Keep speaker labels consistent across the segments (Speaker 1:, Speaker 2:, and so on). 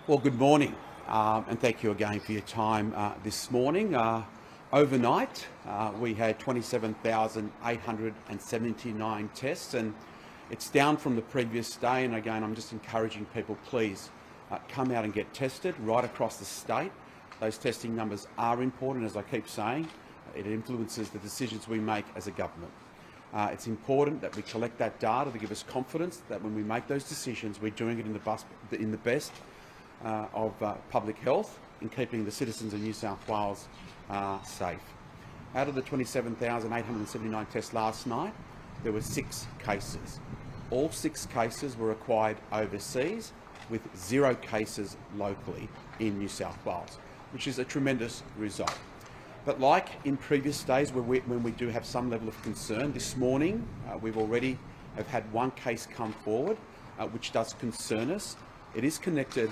Speaker 1: Well, good morning, and thank you again for your time this morning. Overnight, we had 27,879 tests, and it's down from the previous day. And again, I'm just encouraging people, please come out and get tested right across the state. Those testing numbers are important, as I keep saying. It influences the decisions we make as a government. It's important that we collect that data to give us confidence that when we make those decisions, we're doing it in the best of public health in keeping the citizens of New South Wales safe. Out of the 27,879 tests last night, there were 6 cases. All 6 cases were acquired overseas, with 0 cases locally in New South Wales, which is a tremendous result. But like in previous days when we do have some level of concern, this morning we've already have had 1 case come forward, which does concern us. It is connected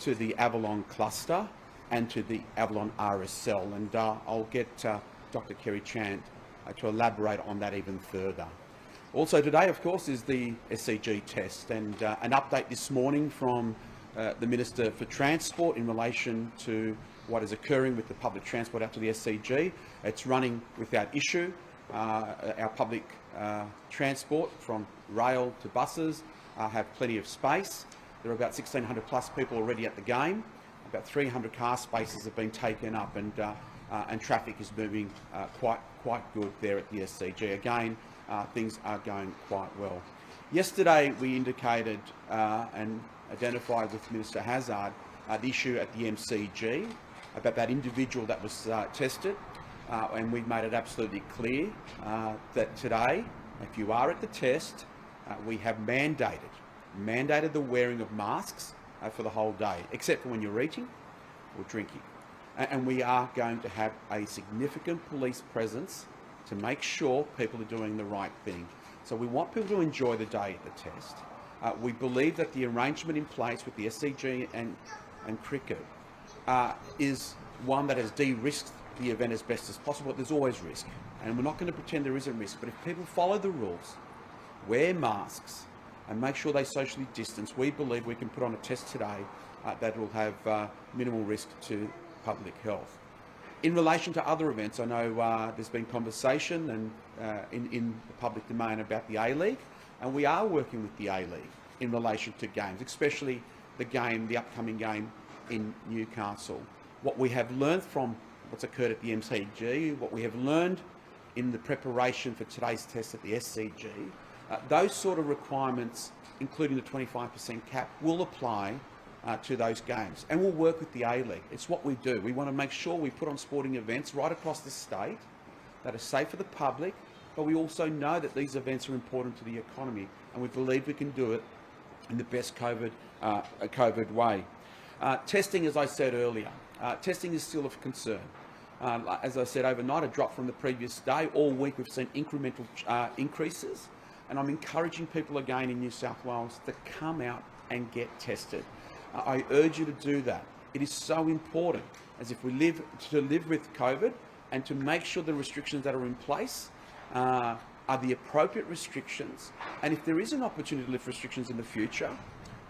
Speaker 1: to the Avalon cluster and to the Avalon RSL, and I'll get Dr. Kerry Chant to elaborate on that even further. Also today, of course, is the SCG test, and an update this morning from the Minister for Transport in relation to what is occurring with the public transport out to the SCG. It's running without issue. Our public transport from rail to buses have plenty of space. There are about 1,600 plus people already at the game. About 300 car spaces have been taken up, and traffic is moving quite good there at the SCG. Again, things are going quite well. Yesterday, we indicated and identified with Minister Hazzard the issue at the MCG about that individual that was tested, and we made it absolutely clear that today, if you are at the test, we have mandated the wearing of masks for the whole day, except for when you're eating or drinking. And we are going to have a significant police presence to make sure people are doing the right thing. So we want people to enjoy the day at the test. We believe that the arrangement in place with the SCG and cricket is one that has de-risked the event as best as possible. There's always risk, and we're not going to pretend there isn't risk, but if people follow the rules, wear masks, and make sure they socially distance, we believe we can put on a test today that will have minimal risk to public health. In relation to other events, I know there's been conversation and in the public domain about the A-League, and we are working with the A-League in relation to games, especially the upcoming game in Newcastle. What we have learned from what's occurred at the MCG, what we have learned in the preparation for today's test at the SCG, those sort of requirements, including the 25% cap, will apply to those games, and we'll work with the A-League. It's what we do. We want to make sure we put on sporting events right across the state that are safe for the public, but we also know that these events are important to the economy, and we believe we can do it in the best COVID way. Testing, as I said earlier, testing is still of concern. As I said, overnight, a drop from the previous day. All week we've seen incremental increases, and I'm encouraging people again in New South Wales to come out and get tested. I urge you to do that. It is so important, as if we live with COVID, and to make sure the restrictions that are in place are the appropriate restrictions. And if there is an opportunity to lift restrictions in the future,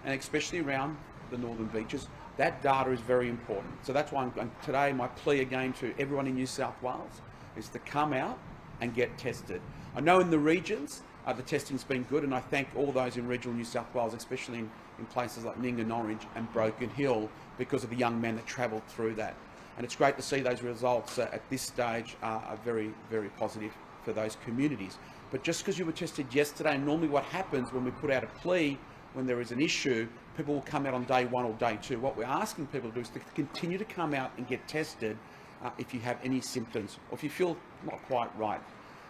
Speaker 1: and especially around the northern beaches, that data is very important. So that's why today my plea again to everyone in New South Wales is to come out and get tested. I know in the regions the testing's been good, and I thank all those in regional New South Wales, especially in places like Ninga, Norwich and Broken Hill, because of the young men that travelled through that. And it's great to see those results at this stage are very, very positive for those communities. But just because you were tested yesterday, and normally what happens when we put out a plea, when there is an issue, people will come out on day 1 or day 2. What we're asking people to do is to continue to come out and get tested if you have any symptoms or if you feel not quite right.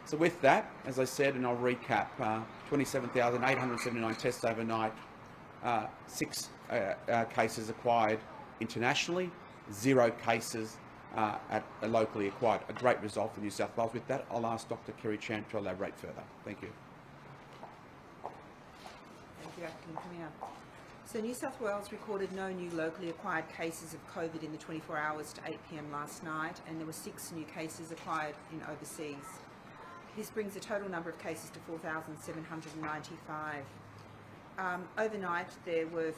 Speaker 1: So with that, as I said, and I'll recap, 27,879 tests overnight, 6 cases acquired internationally, 0 cases locally acquired. A great result for New South Wales. With that, I'll ask Dr. Kerry Chant to elaborate further. Thank you.
Speaker 2: Thank you, Acting Premier. So New South Wales recorded no new locally acquired cases of COVID in the 24 hours to 8 p.m. last night, and there were 6 new cases acquired in overseas. This brings the total number of cases to 4,795. Overnight, there were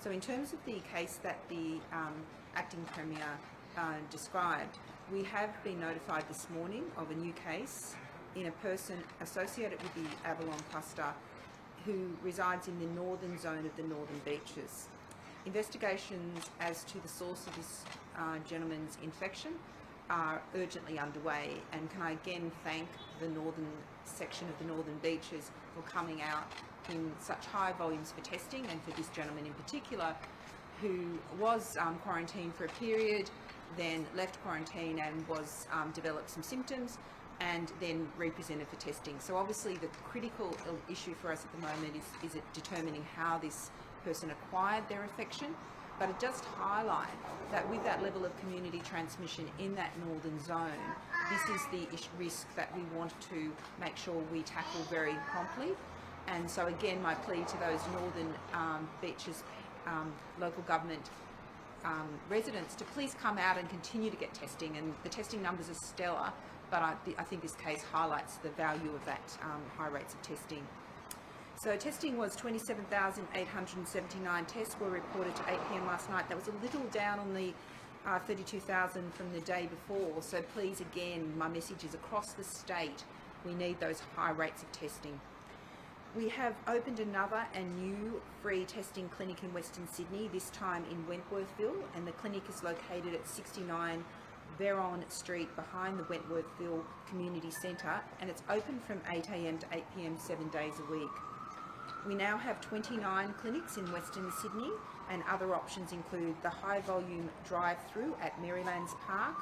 Speaker 2: So in terms of the case that the acting Premier described, we have been notified this morning of a new case in a person associated with the Avalon cluster who resides in the northern zone of the Northern Beaches. Investigations as to the source of this gentleman's infection are urgently underway, and can I again thank the northern section of the Northern Beaches for coming out in such high volumes for testing, and for this gentleman in particular who was quarantined for a period, then left quarantine and was developed some symptoms and then represented for testing. So obviously the critical issue for us at the moment is determining how this person acquired their infection, but it does highlight that with that level of community transmission in that northern zone, this is the risk that we want to make sure we tackle very promptly. And so again, my plea to those Northern Beaches local government residents to please come out and continue to get testing, and the testing numbers are stellar, but I think this case highlights the value of that high rates of testing. So testing was 27,879 tests were reported to 8 p.m. last night. That was a little down on the 32,000 from the day before. So please, again, my message is across the state, we need those high rates of testing. We have opened another and new free testing clinic in Western Sydney, this time in Wentworthville, and the clinic is located at 69 Veron Street behind the Wentworthville Community Centre, and it's open from 8 a.m. to 8 p.m. 7 days a week. We now have 29 clinics in Western Sydney, and other options include the high volume drive-through at Marylands Park,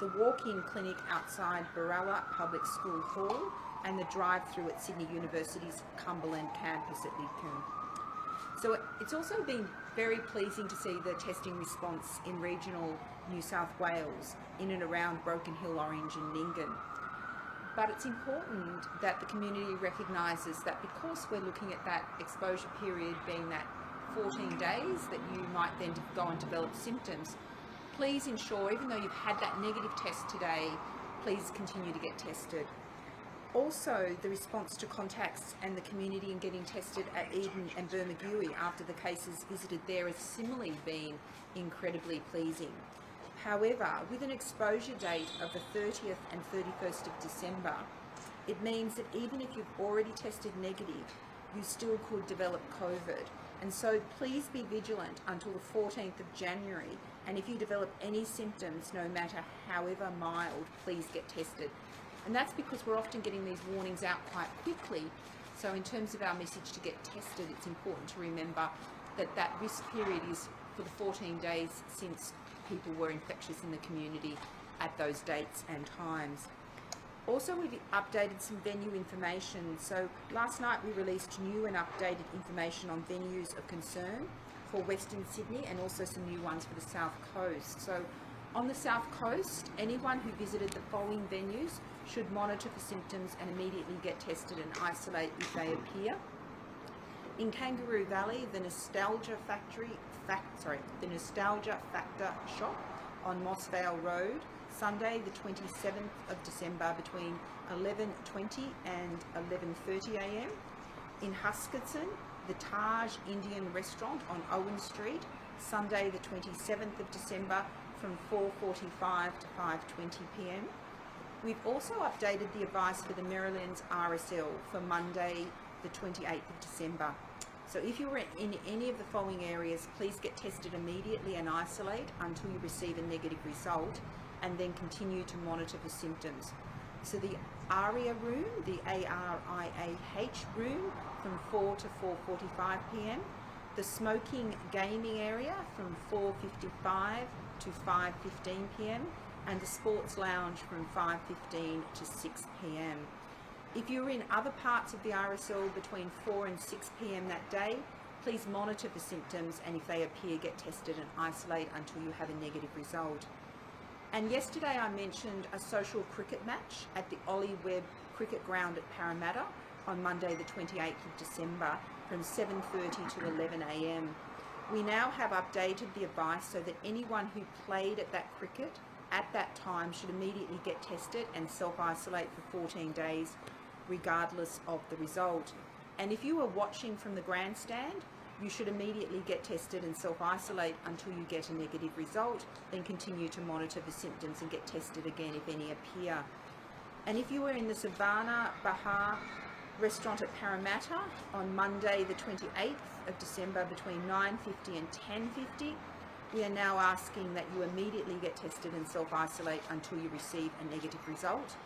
Speaker 2: the walk-in clinic outside Barella Public School Hall, and the drive-through at Sydney University's Cumberland campus at Lidcombe. So it's also been very pleasing to see the testing response in regional New South Wales, in and around Broken Hill, Orange and Nyngan. But it's important that the community recognises that because we're looking at that exposure period being that 14 days that you might then go and develop symptoms, please ensure, even though you've had that negative test today, please continue to get tested. Also, the response to contacts and the community in getting tested at Eden and Bermagui after the cases visited there has similarly been incredibly pleasing. However, with an exposure date of the 30th and 31st of December, it means that even if you've already tested negative, you still could develop COVID. And so please be vigilant until the 14th of January. And if you develop any symptoms, no matter however mild, please get tested. And that's because we're often getting these warnings out quite quickly. So in terms of our message to get tested, it's important to remember that that risk period is for the 14 days since people were infectious in the community at those dates and times. Also, we've updated some venue information. So last night we released new and updated information on venues of concern for Western Sydney, and also some new ones for the South Coast. So on the South Coast, anyone who visited the following venues should monitor for symptoms and immediately get tested and isolate if they appear. In Kangaroo Valley, the Nostalgia Factor shop on Mossvale Road, Sunday the 27th of December between 11:20 and 11:30 a.m. In Huskisson, the Taj Indian Restaurant on Owen Street, Sunday the 27th of December from 4:45 to 5:20 p.m. We've also updated the advice for the Marylands RSL for Monday the 28th of December. So if you're in any of the following areas, please get tested immediately and isolate until you receive a negative result, and then continue to monitor for symptoms. So the ARIA room, the ARIAH room, from 4 to 4:45 p.m. The smoking gaming area from 4:55 to 5:15 p.m. and the sports lounge from 5:15 to 6 p.m. If you're in other parts of the RSL between 4 and 6 p.m. that day, please monitor for symptoms, and if they appear, get tested and isolate until you have a negative result. And yesterday I mentioned a social cricket match at the Ollie Webb Cricket Ground at Parramatta on Monday the 28th of December from 7:30 to 11 a.m. We now have updated the advice so that anyone who played at that cricket at that time should immediately get tested and self-isolate for 14 days regardless of the result. And if you are watching from the grandstand, you should immediately get tested and self-isolate until you get a negative result, then continue to monitor for symptoms and get tested again if any appear. And if you were in the Savannah Bahar restaurant at Parramatta on Monday the 28th of December between 9:50 and 10:50, we are now asking that you immediately get tested and self-isolate until you receive a negative result.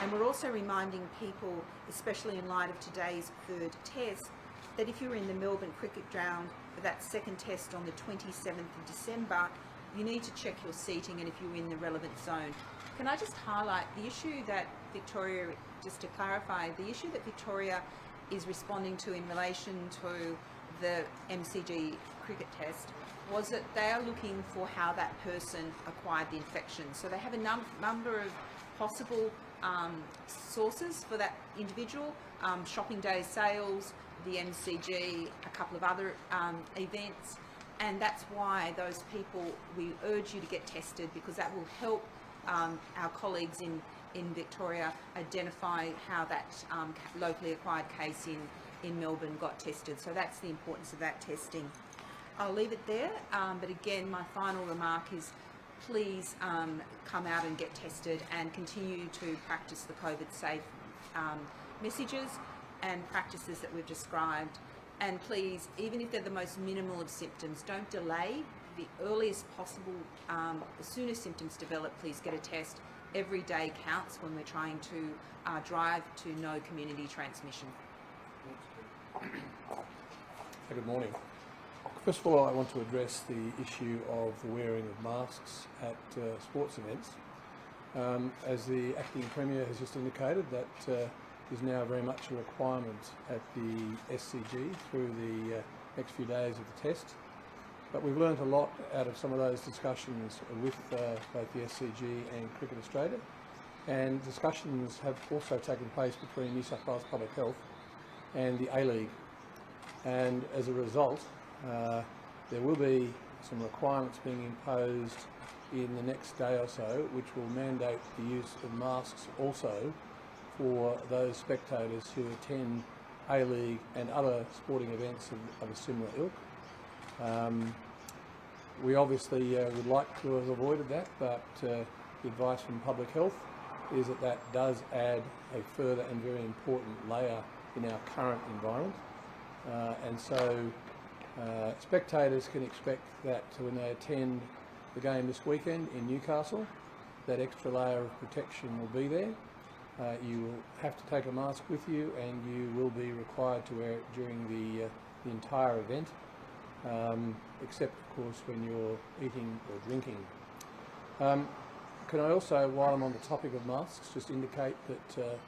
Speaker 2: And we're also reminding people, especially in light of today's third test, that if you're in the Melbourne Cricket Ground for that second test on the 27th of December, you need to check your seating and if you're in the relevant zone. Can I just highlight the issue that Victoria, just to clarify, the issue that Victoria is responding to in relation to the MCG cricket test was that they are looking for how that person acquired the infection. So they have a number of possible sources for that individual, shopping day sales, the MCG, a couple of other events, and that's why those people, we urge you to get tested, because that will help our colleagues in Victoria identify how that locally acquired case in Melbourne got tested. So that's the importance of that testing. I'll leave it there, but again, my final remark is please come out and get tested and continue to practice the COVID safe messages and practices that we've described. And please, even if they're the most minimal of symptoms, don't delay. The earliest possible, as soon as symptoms develop, please get a test. Every day counts when we're trying to drive to no community transmission.
Speaker 3: Good morning. First of all, I want to address the issue of the wearing of masks at sports events. As the Acting Premier has just indicated, that is now very much a requirement at the SCG through the next few days of the test. But we've learned a lot out of some of those discussions with both the SCG and Cricket Australia, and discussions have also taken place between New South Wales Public Health and the A-League. And as a result, there will be some requirements being imposed in the next day or so, which will mandate the use of masks also for those spectators who attend A-League and other sporting events of a similar ilk. We obviously would like to have avoided that, but the advice from Public Health is that that does add a further and very important layer in our current environment. And so spectators can expect that when they attend the game this weekend in Newcastle, that extra layer of protection will be there. You will have to take a mask with you, and you will be required to wear it during the entire event, except of course when you're eating or drinking. Can I also, while I'm on the topic of masks, just indicate that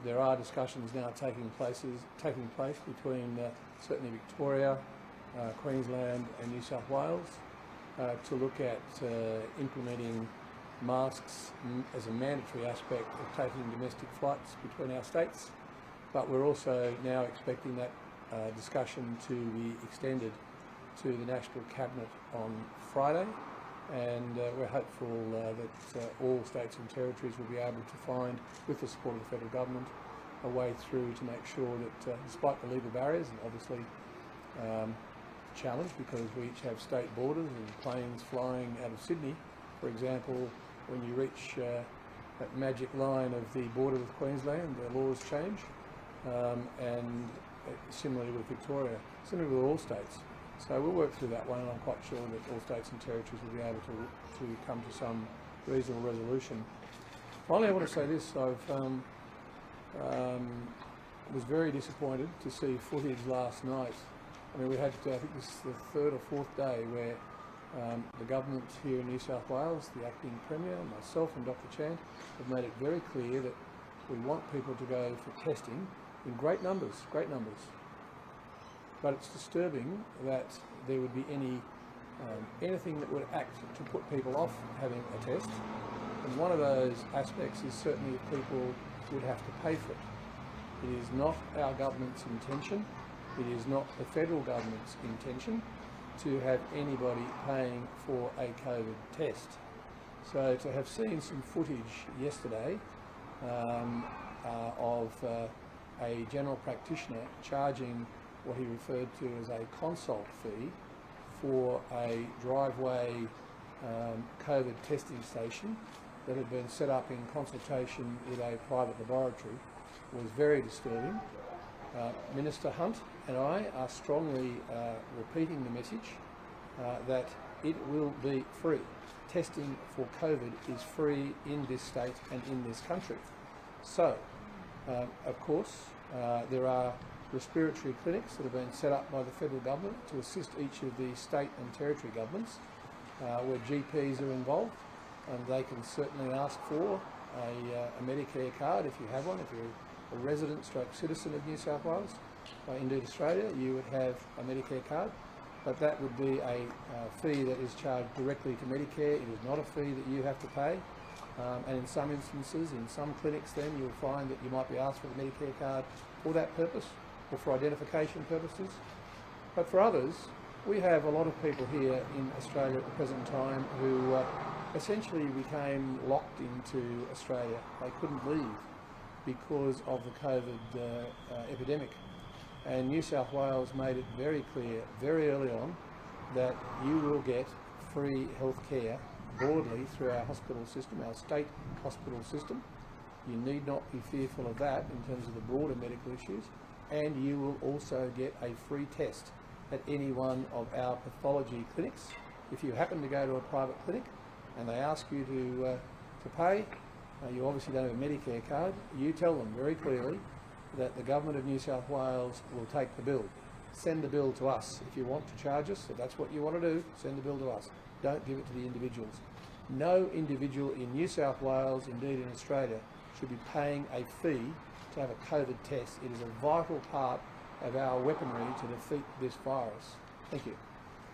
Speaker 3: there are discussions now taking place between certainly Victoria, Queensland and New South Wales to look at implementing masks as a mandatory aspect of taking domestic flights between our states. But we're also now expecting that discussion to be extended to the National Cabinet on Friday, and we're hopeful that all states and territories will be able to find, with the support of the federal government, a way through to make sure that despite the legal barriers, and obviously challenge because we each have state borders and planes flying out of Sydney, for example, when you reach that magic line of the border with Queensland, the laws change, and similarly with Victoria, similarly with all states. So we'll work through that one, and I'm quite sure that all states and territories will be able to come to some reasonable resolution. Finally, I want to say this: I was very disappointed to see footage last night. I mean, we had, I think this is the third or fourth day where the government here in New South Wales, the Acting Premier, myself and Dr. Chant have made it very clear that we want people to go for testing in great numbers. But it's disturbing that there would be anything that would act to put people off having a test. And one of those aspects is certainly if people would have to pay for it. It is not our government's intention, it is not the federal government's intention to have anybody paying for a COVID test. So to have seen some footage yesterday of a general practitioner charging what he referred to as a consult fee for a driveway COVID testing station that had been set up in consultation with a private laboratory was very disturbing. Minister Hunt and I are strongly repeating the message that it will be free. Testing for COVID is free in this state and in this country. So, of course, there are respiratory clinics that have been set up by the federal government to assist each of the state and territory governments where GPs are involved, and they can certainly ask for a Medicare card if you have one. If you're a resident stroke citizen of New South Wales, indeed Australia, you would have a Medicare card, but that would be a fee that is charged directly to Medicare. It is not a fee that you have to pay. And in some instances, in some clinics then, you'll find that you might be asked for the Medicare card for that purpose or for identification purposes. But for others, we have a lot of people here in Australia at the present time who essentially became locked into Australia. They couldn't leave because of the COVID epidemic. And New South Wales made it very clear very early on that you will get free health care broadly through our hospital system, our state hospital system. You need not be fearful of that in terms of the broader medical issues, and you will also get a free test at any one of our pathology clinics. If you happen to go to a private clinic and they ask you to pay, you obviously don't have a Medicare card, you tell them very clearly that the Government of New South Wales will take the bill. Send the bill to us. If you want to charge us, if that's what you want to do, send the bill to us. Don't give it to the individuals. No individual in New South Wales, indeed in Australia, should be paying a fee to have a COVID test. It is a vital part of our weaponry to defeat this virus. Thank you.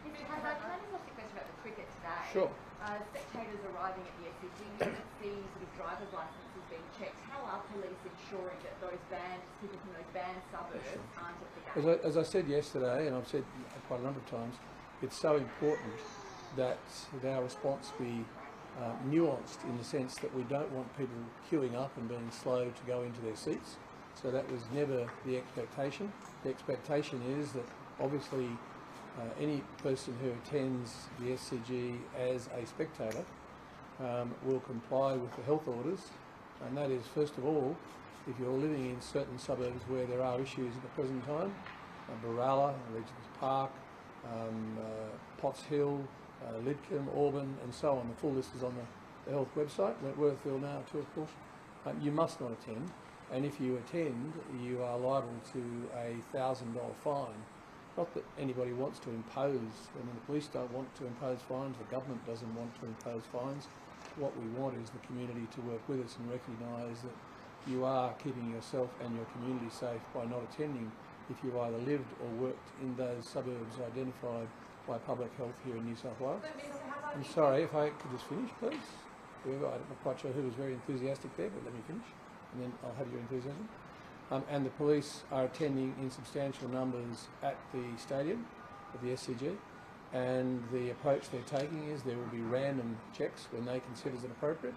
Speaker 4: Mr. Hazzard, can I just ask a question about the cricket today?
Speaker 3: Sure.
Speaker 4: Spectators arriving at the SCG, you can see sort of driver's licences being checked. How are police ensuring that those banned, people from those banned suburbs aren't at the game?
Speaker 3: As I said yesterday, and I've said quite a number of times, it's so important that our response be nuanced in the sense that we don't want people queuing up and being slow to go into their seats. So that was never the expectation. The expectation is that obviously any person who attends the SCG as a spectator will comply with the health orders, and that is, first of all, if you're living in certain suburbs where there are issues at the present time, Baralla, Regent's Park, Potts Hill, Lidcombe, Auburn and so on. The full list is on the health website, Wentworthville now too, of course. You must not attend, and if you attend, you are liable to a $1,000 fine. Not that anybody wants to impose, the police don't want to impose fines, the government doesn't want to impose fines. What we want is the community to work with us and recognise that you are keeping yourself and your community safe by not attending if you either lived or worked in those suburbs identified by public health here in New South Wales. I'm sorry, if I could just finish, please. I'm not quite sure who was very enthusiastic there, but let me finish, and then I'll have your enthusiasm. And the police are attending in substantial numbers at the stadium of the SCG, and the approach they're taking is there will be random checks when they consider it appropriate,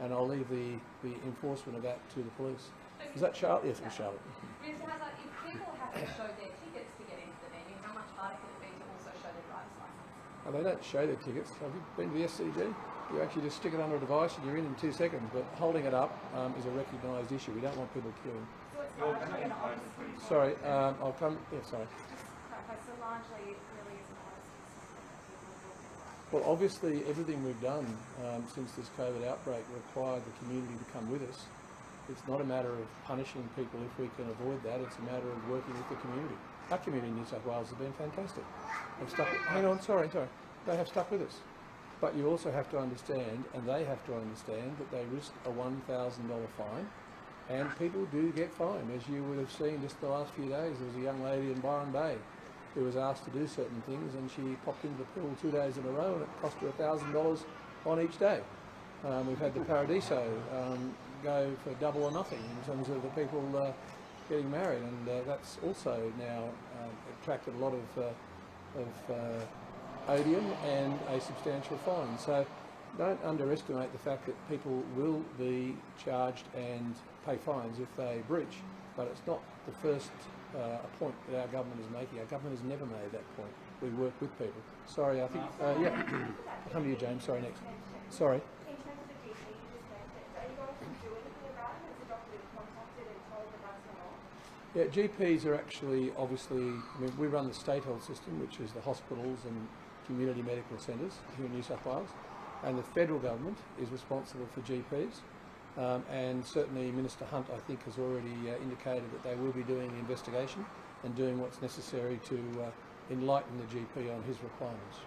Speaker 3: and I'll leave the enforcement of that to the police. Is that Charlotte? Yes, it's Charlotte.
Speaker 4: Mr. Hazzard, if people have to show their tickets to get into the venue, how much harder could it be to also show their driver's licence?
Speaker 3: They don't show their tickets. Have you been to the SCG? You actually just stick it under a device and you're in 2 seconds, but holding it up is a recognised issue. We don't want people queuing.
Speaker 4: So it's largely an obvious...
Speaker 3: Sorry, I'll come... Yeah, sorry.
Speaker 4: So largely it really is an obvious...
Speaker 3: Well, obviously everything we've done since this COVID outbreak required the community to come with us. It's not a matter of punishing people if we can avoid that, it's a matter of working with the community. Our community in New South Wales has been fantastic. They've stuck... Hang on, sorry. They have stuck with us. But you also have to understand, and they have to understand, that they risk a $1,000 fine, and people do get fined. As you would have seen just the last few days, there was a young lady in Byron Bay who was asked to do certain things, and she popped into the pool 2 days in a row, and it cost her $1,000 on each day. We've had the Paradiso go for double or nothing in terms of the people getting married, and that's also now attracted a lot of odium and a substantial fine. So don't underestimate the fact that people will be charged and pay fines if they breach. but it's not the first point that our government is making. Our government has never made that point. We work with people. Sorry, I think, yeah, I'll come to you, James. Sorry, next. Sorry.
Speaker 5: In terms of the GP you just mentioned, are you going to do anything about it? Has the doctor been contacted and told that that's not on?
Speaker 3: Yeah, GPs are actually, obviously, I mean, we run the state health system, which is the hospitals and community medical centres here in New South Wales, and the federal government is responsible for GPs. And certainly Minister Hunt, I think, has already indicated that they will be doing the investigation and doing what's necessary to enlighten the GP on his requirements.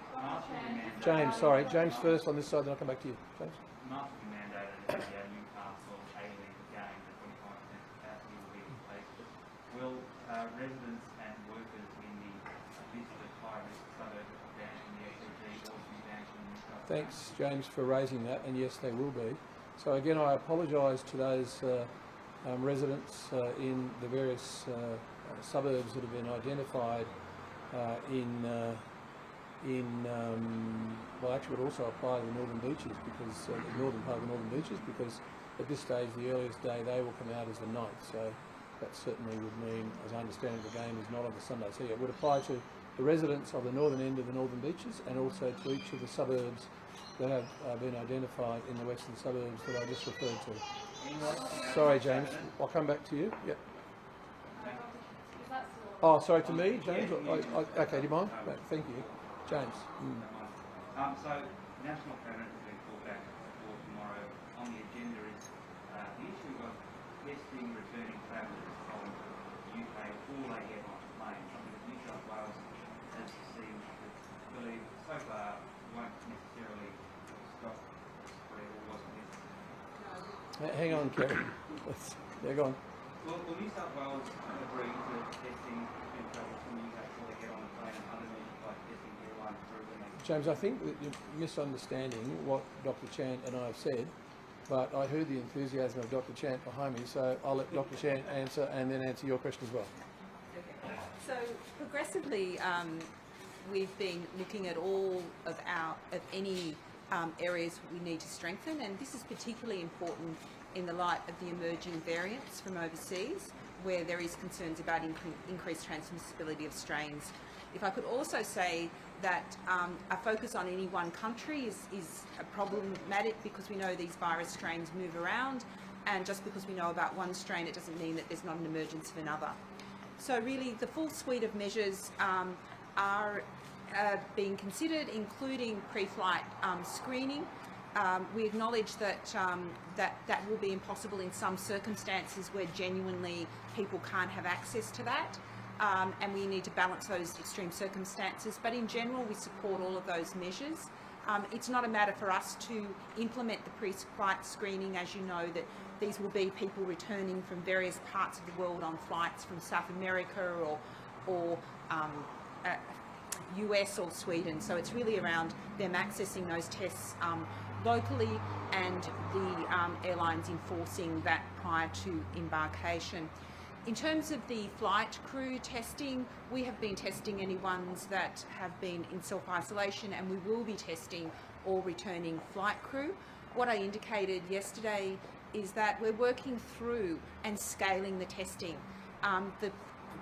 Speaker 3: James, sorry, James first on this side, then I'll come back to you. James.
Speaker 6: Must be mandated at the Newcastle A-League game, the 25% capacity will be replaced. Will residents and workers in the listed high-risk suburbs of Dandenong, the SLG, or be Dandenong, Newcastle?
Speaker 3: Thanks, James, for raising that, and yes, they will be. So again, I apologise to those residents in the various suburbs that have been identified well, actually it would also apply to the northern beaches, because the northern part of the northern beaches, because at this stage the earliest day they will come out is the 9th. So that certainly would mean, as I understand it, the game is not on the Sunday. So yeah, it would apply to the residents of the northern end of the northern beaches, and also to each of the suburbs that have been identified in the western suburbs that I just referred to. Sorry, James. I'll come back to you. Yep. Oh, sorry, to me, James? Okay, do you mind? No, thank you. James.
Speaker 6: So, National Cabinet has been called back for tomorrow. On the agenda is the issue of testing returning travellers from the UK before they get on a plane. Something that New South Wales has seemed to believe so far won't necessarily stop where it wasn't necessary.
Speaker 3: Hang on, Kerry. Yeah, go on.
Speaker 6: Well, New South Wales agreed to testing returning travellers from the UK before they get on a plane, and other measures like testing airline crew when they
Speaker 3: James, I think that you're misunderstanding what Dr. Chant and I have said, but I heard the enthusiasm of Dr. Chant behind me, so I'll let Dr. Chant answer and then answer your question as well.
Speaker 2: Okay. So progressively, we've been looking at all of any areas we need to strengthen, and this is particularly important in the light of the emerging variants from overseas, where there is concerns about increased transmissibility of strains. If I could also say that a focus on any one country is problematic, because we know these virus strains move around, and just because we know about one strain, it doesn't mean that there's not an emergence of another. So really, the full suite of measures are being considered, including pre-flight screening. We acknowledge that that will be impossible in some circumstances where genuinely people can't have access to that, and we need to balance those extreme circumstances. But in general, we support all of those measures. It's not a matter for us to implement the pre-flight screening. As you know, that these will be people returning from various parts of the world on flights from South America or US or Sweden. So it's really around them accessing those tests locally, and the airlines enforcing that prior to embarkation. In terms of the flight crew testing, we have been testing any ones that have been in self-isolation, and we will be testing all returning flight crew. What I indicated yesterday is that we're working through and scaling the testing. The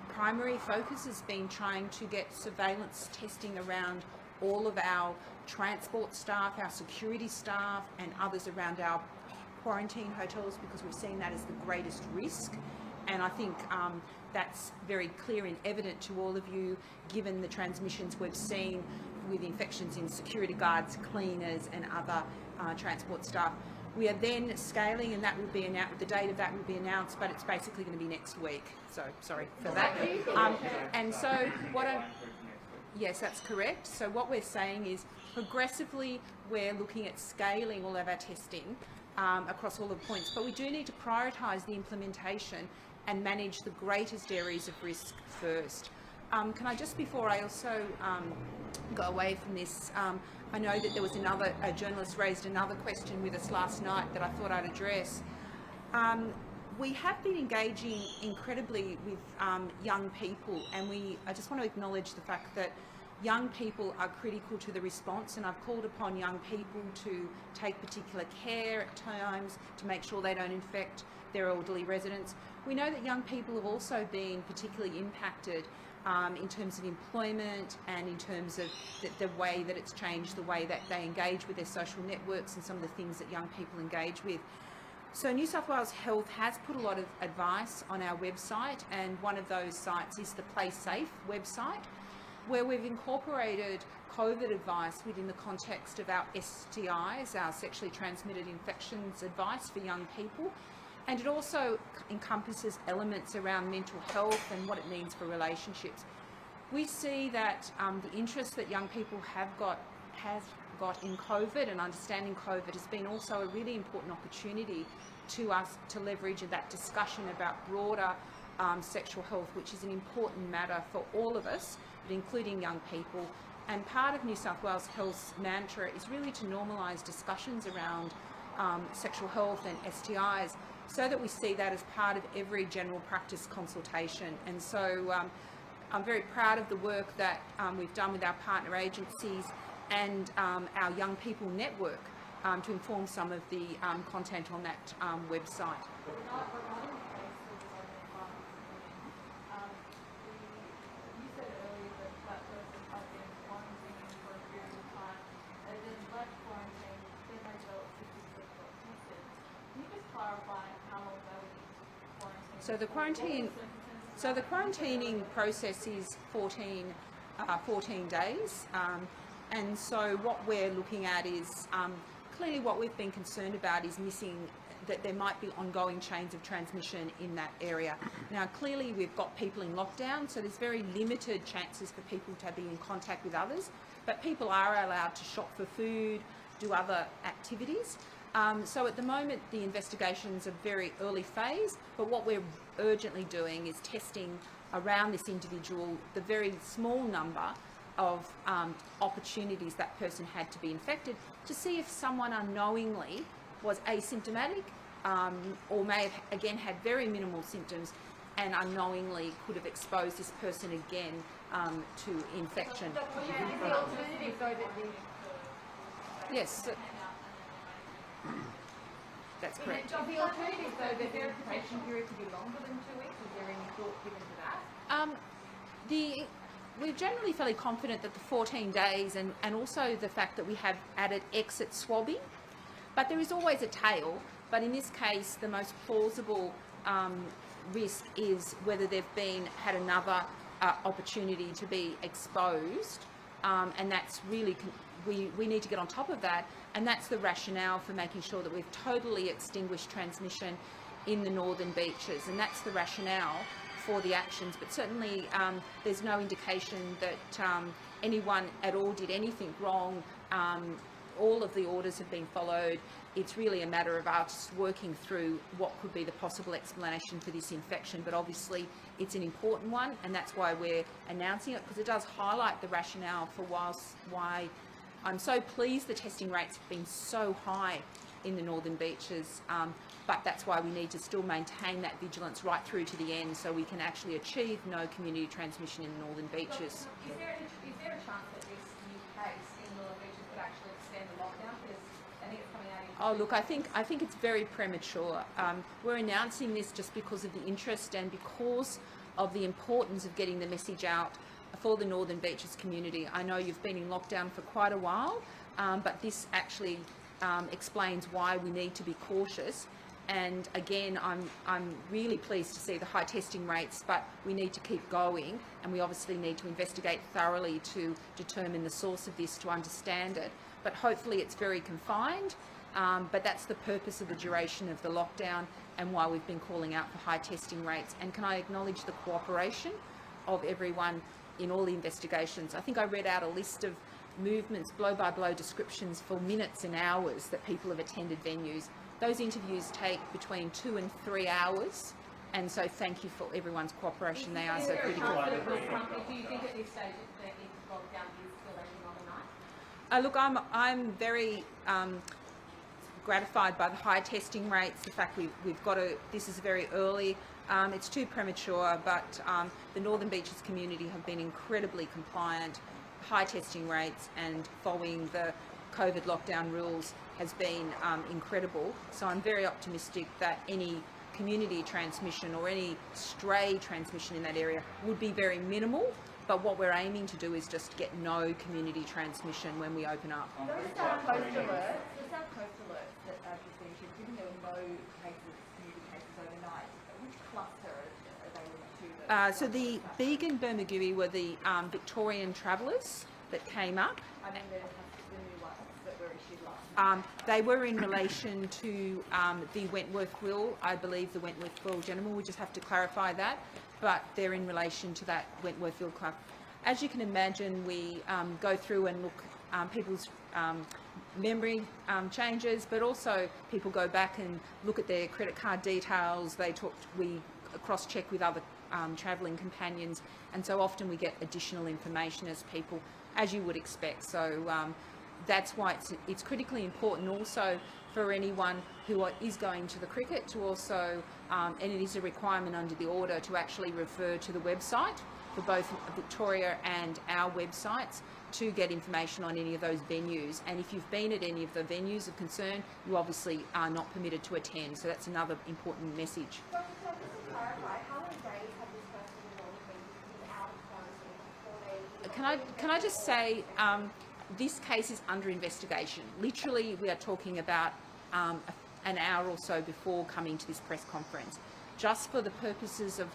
Speaker 2: primary focus has been trying to get surveillance testing around all of our transport staff, our security staff, and others around our quarantine hotels, because we've seen that as the greatest risk. And I think that's very clear and evident to all of you, given the transmissions we've seen with infections in security guards, cleaners, and other transport staff. We are then scaling, and that will be announced. The date of that will be announced, but it's basically going to be next week. So sorry for that. And so yes, that's correct. So what we're saying is, progressively, we're looking at scaling all of our testing across all the points, but we do need to prioritise the implementation and manage the greatest areas of risk first. Can I just, before I also go away from this, I know that there was a journalist raised another question with us last night that I thought I'd address. We have been engaging incredibly with young people, and I just want to acknowledge the fact that young people are critical to the response, and I've called upon young people to take particular care at times to make sure they don't infect their elderly residents. We know that young people have also been particularly impacted in terms of employment and in terms of the way that it's changed the way that they engage with their social networks and some of the things that young people engage with. So New South Wales Health has put a lot of advice on our website, and one of those sites is the Play Safe website, where we've incorporated COVID advice within the context of our STIs, our sexually transmitted infections advice for young people. And it also encompasses elements around mental health and what it means for relationships. We see that the interest that young people have got in COVID and understanding COVID has been also a really important opportunity to us to leverage that discussion about broader sexual health, which is an important matter for all of us, but including young people. And part of New South Wales Health's mantra is really to normalise discussions around sexual health and STIs, so that we see that as part of every general practice consultation. And so I'm very proud of the work that we've done with our partner agencies and our young people network to inform some of the content on that website.
Speaker 4: You said earlier that that person had been quarantining for a period of time, and then left quarantine, then they got tested. Can you just clarify how long they would need to quarantine?
Speaker 2: So the quarantining process is 14 days, and so what we're looking at is clearly what we've been concerned about is missing that there might be ongoing chains of transmission in that area. Now clearly we've got people in lockdown, so there's very limited chances for people to be in contact with others, but people are allowed to shop for food, do other activities. So at the moment the investigations are very early phase, but what we're urgently doing is testing around this individual the very small number of opportunities that person had to be infected, to see if someone unknowingly was asymptomatic or may have again had very minimal symptoms and unknowingly could have exposed this person again to infection.
Speaker 4: Is the alternative though that
Speaker 2: Yes, that's correct.
Speaker 4: the alternative though the verification period could be longer than 2 weeks? Is there any thought given to that?
Speaker 2: We're generally fairly confident that the 14 days and also the fact that we have added exit swabbing, but there is always a tail. But in this case, the most plausible risk is whether they've had another opportunity to be exposed, and that's really we need to get on top of that, and that's the rationale for making sure that we've totally extinguished transmission in the northern beaches, and that's the rationale for the actions. But certainly there's no indication that anyone at all did anything wrong. All of the orders have been followed. It's really a matter of us working through what could be the possible explanation for this infection, but obviously it's an important one, and that's why we're announcing it, because it does highlight the rationale for why I'm so pleased the testing rates have been so high in the northern beaches, but that's why we need to still maintain that vigilance right through to the end, so we can actually achieve no community transmission in the northern beaches.
Speaker 4: Is there a chance that this new case in the northern beaches could actually extend the lockdown? Because I think it's coming out in...
Speaker 2: Oh look, I think it's very premature. We're announcing this just because of the interest and because of the importance of getting the message out for the Northern Beaches community. I know you've been in lockdown for quite a while, but this actually explains why we need to be cautious. And again, I'm really pleased to see the high testing rates, but we need to keep going, and we obviously need to investigate thoroughly to determine the source of this, to understand it. But hopefully it's very confined, but that's the purpose of the duration of the lockdown and why we've been calling out for high testing rates. And can I acknowledge the cooperation of everyone in all the investigations. I think I read out a list of movements, blow-by-blow descriptions for minutes and hours that people have attended venues. Those interviews take between 2 and 3 hours, and so thank you for everyone's cooperation. They are so critical.
Speaker 4: Do you think at this stage that the lockdown is still ending on the night?
Speaker 2: Look, I'm very gratified by the high testing rates. The fact we've got this is very early. It's too premature, but the Northern Beaches community have been incredibly compliant. high testing rates and following the COVID lockdown rules has been incredible. So I'm very optimistic that any community transmission or any stray transmission in that area would be very minimal. But what we're aiming to do is just get no community transmission when we open up.
Speaker 4: Those South Coast alerts, that just been issued, given there were no cases, community cases overnight, which cluster are they linked to?
Speaker 2: So the Began Bermagui were the Victorian travellers that came up.
Speaker 4: I mean, the new ones that were issued last.
Speaker 2: They were in relation to the Wentworthville, I believe the Wentworthville gentleman, we just have to clarify that, but they're in relation to that Wentworthville club. As you can imagine, we go through and look people's memory changes, but also people go back and look at their credit card details. We cross-check with other travelling companions, and so often we get additional information as people, as you would expect. So that's why it's critically important also for anyone who is going to the cricket to also, and it is a requirement under the order, to actually refer to the website for both Victoria and our websites to get information on any of those venues. And if you've been at any of the venues of concern, you obviously are not permitted to attend. So that's another important message.
Speaker 5: Dr. Clark, just to clarify, how many days have this person been out of quarantine before they...
Speaker 2: Can I just say, this case is under investigation. Literally, we are talking about an hour or so before coming to this press conference. Just for the purposes of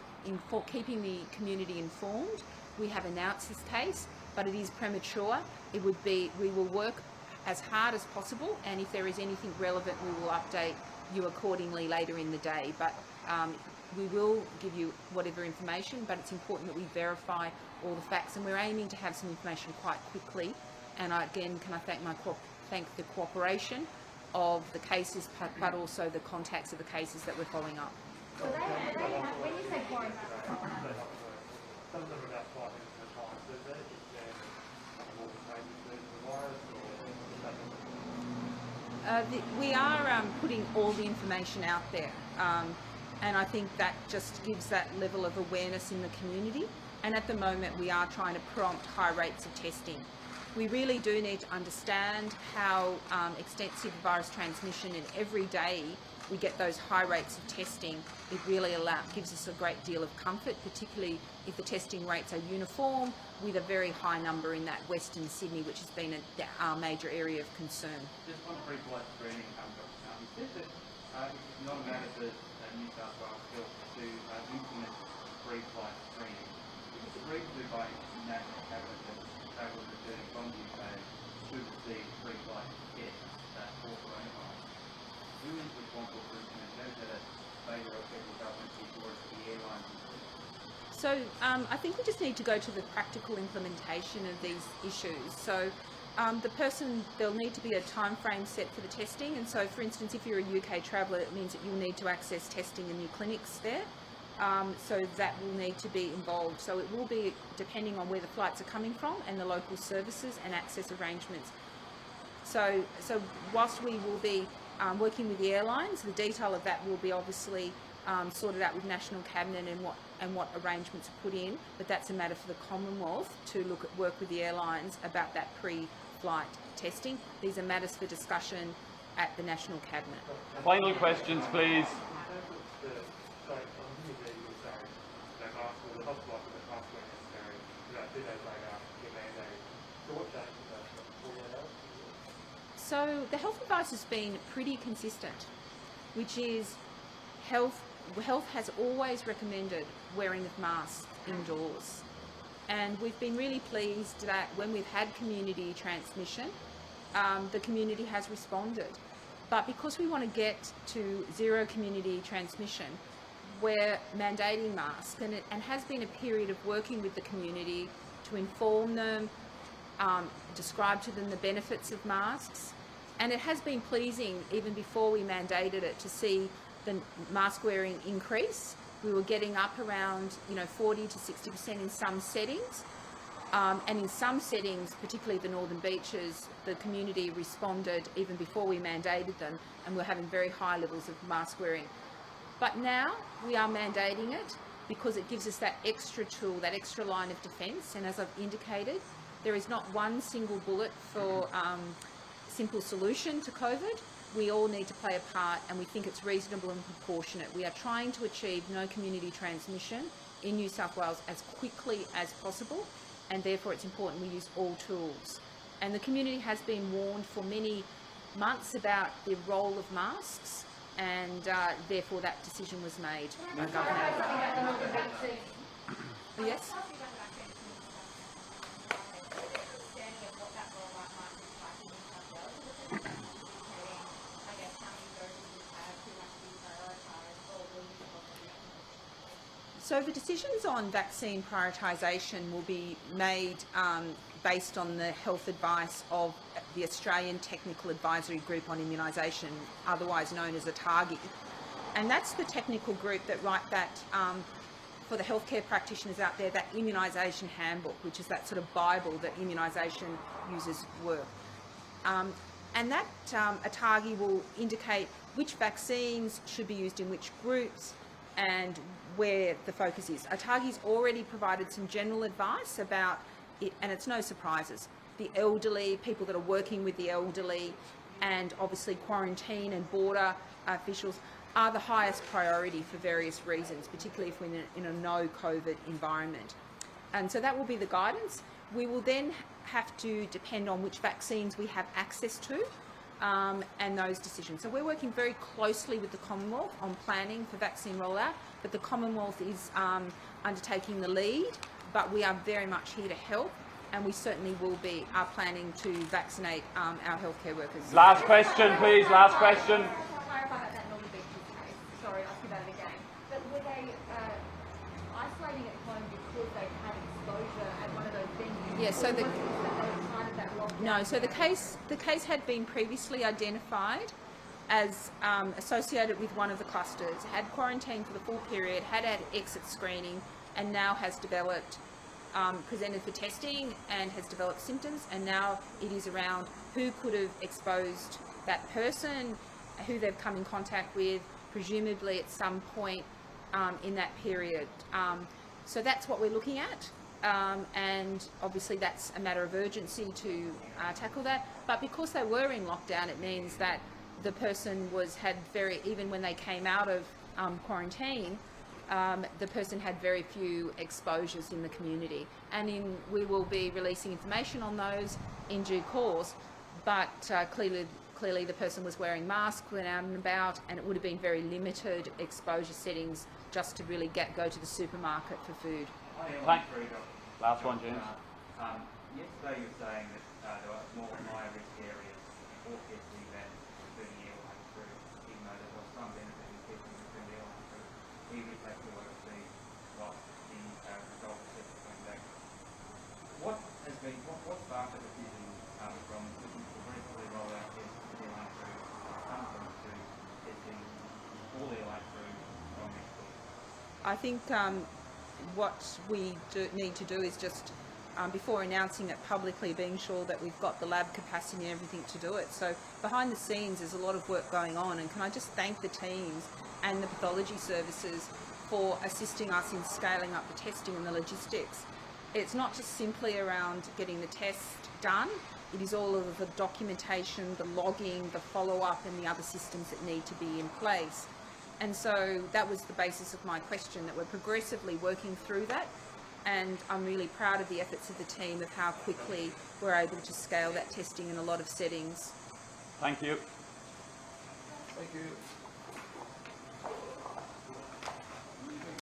Speaker 2: keeping the community informed, we have announced this case, but it is premature. We will work as hard as possible, and if there is anything relevant, we will update you accordingly later in the day. But we will give you whatever information, but it's important that we verify all the facts, and we're aiming to have some information quite quickly. And again, can I thank the cooperation of the cases, but also the contacts of the cases that we're following up.
Speaker 4: So when you say quarantine,
Speaker 7: Some of them are about 5 minutes at a time. So is that just more contagious than the virus, or
Speaker 2: We are putting all the information out there, and I think that just gives that level of awareness in the community. And at the moment, we are trying to prompt high rates of testing. We really do need to understand how extensive virus transmission, and every day we get those high rates of testing. It really gives us a great deal of comfort, particularly if the testing rates are uniform with a very high number in that Western Sydney, which has been our major area of concern.
Speaker 6: Just on pre-flight screening, Dr. Sam, you said that it's not a matter for New South Wales Health to implement pre-flight screening. It was agreed to by National Cabinet that travellers returning from the UK should receive pre-flight tests for coronavirus. Who is responsible for implementing that? Failure of federal government before it's the airlines?
Speaker 2: So I think we just need to go to the practical implementation of these issues. So there'll need to be a time frame set for the testing, and so for instance, if you're a UK traveller, it means that you'll need to access testing in your clinics there. So that will need to be involved. So it will be depending on where the flights are coming from and the local services and access arrangements. So whilst we will be working with the airlines, the detail of that will be obviously sorted out with National Cabinet and what arrangements are put in, but that's a matter for the Commonwealth to work with the airlines about that pre-flight testing. These are matters for discussion at the National Cabinet.
Speaker 8: Final questions, please.
Speaker 2: So the health advice has been pretty consistent, which is health has always recommended wearing of masks indoors. And we've been really pleased that when we've had community transmission, the community has responded. But because we want to get to zero community transmission, we're mandating masks, and it has been a period of working with the community to inform them, describe to them the benefits of masks. And it has been pleasing, even before we mandated it, to see the mask wearing increase. We were getting up around 40 to 60% in some settings, and in some settings, particularly the Northern Beaches, the community responded even before we mandated them, and we're having very high levels of mask wearing. But now we are mandating it because it gives us that extra tool, that extra line of defence, and as I've indicated, There is not one single bullet for simple solution to COVID. We all need to play a part, and we think it's reasonable and proportionate. We are trying to achieve no community transmission in New South Wales as quickly as possible, and therefore it's important we use all tools. And the community has been warned for many months about the role of masks, and therefore that decision was made by Governor. Yes? So the decisions on vaccine prioritisation will be made based on the health advice of the Australian Technical Advisory Group on Immunisation, otherwise known as ATAGI. And that's the technical group that write that, for the healthcare practitioners out there, that immunisation handbook, which is that sort of Bible that immunisation users work. And that ATAGI will indicate which vaccines should be used in which groups and where the focus is. ATAGI's already provided some general advice about it, and it's no surprises. The elderly, people that are working with the elderly, and obviously quarantine and border officials are the highest priority for various reasons, particularly if we're in a no COVID environment. And so that will be the guidance. We will then have to depend on which vaccines we have access to, and those decisions. So we're working very closely with the Commonwealth on planning for vaccine rollout, but the Commonwealth is undertaking the lead, but we are very much here to help, and we certainly are planning to vaccinate our healthcare workers.
Speaker 8: Last question, please. Last question.
Speaker 5: Can I clarify about that Northern Beaches case? Sorry, I'll ask you about it again. But were they isolating at home because they had exposure at one of those venues?
Speaker 2: Yeah, so
Speaker 5: So
Speaker 2: the case had been previously identified as associated with one of the clusters, had quarantined for the full period, had exit screening, and now has developed, presented for testing and has developed symptoms, and now it is around who could have exposed that person, who they've come in contact with, presumably at some point in that period. So that's what we're looking at. And obviously that's a matter of urgency to tackle that. But because they were in lockdown, it means that the person even when they came out of quarantine, the person had very few exposures in the community. And we will be releasing information on those in due course, but clearly the person was wearing masks, went out and about, and it would have been very limited exposure settings just to really go to the supermarket for food.
Speaker 8: Last one, James.
Speaker 6: Yesterday you were saying that there were more high-risk areas for testing than through the airline crew, even though there was some benefit in testing through the airline crew, even if they still oversee what the result of testing came back. What sparked the decision from looking to briefly roll out tests for the airline crew, something to testing all the airline crew from next week?
Speaker 2: I think what we need to do is just, before announcing it publicly, being sure that we've got the lab capacity and everything to do it. So behind the scenes there's a lot of work going on, and can I just thank the teams and the pathology services for assisting us in scaling up the testing and the logistics. It's not just simply around getting the test done, it is all of the documentation, the logging, the follow-up and the other systems that need to be in place. And so that was the basis of my question, that we're progressively working through that, and I'm really proud of the efforts of the team of how quickly we're able to scale that testing in a lot of settings.
Speaker 8: Thank you.
Speaker 3: Thank you.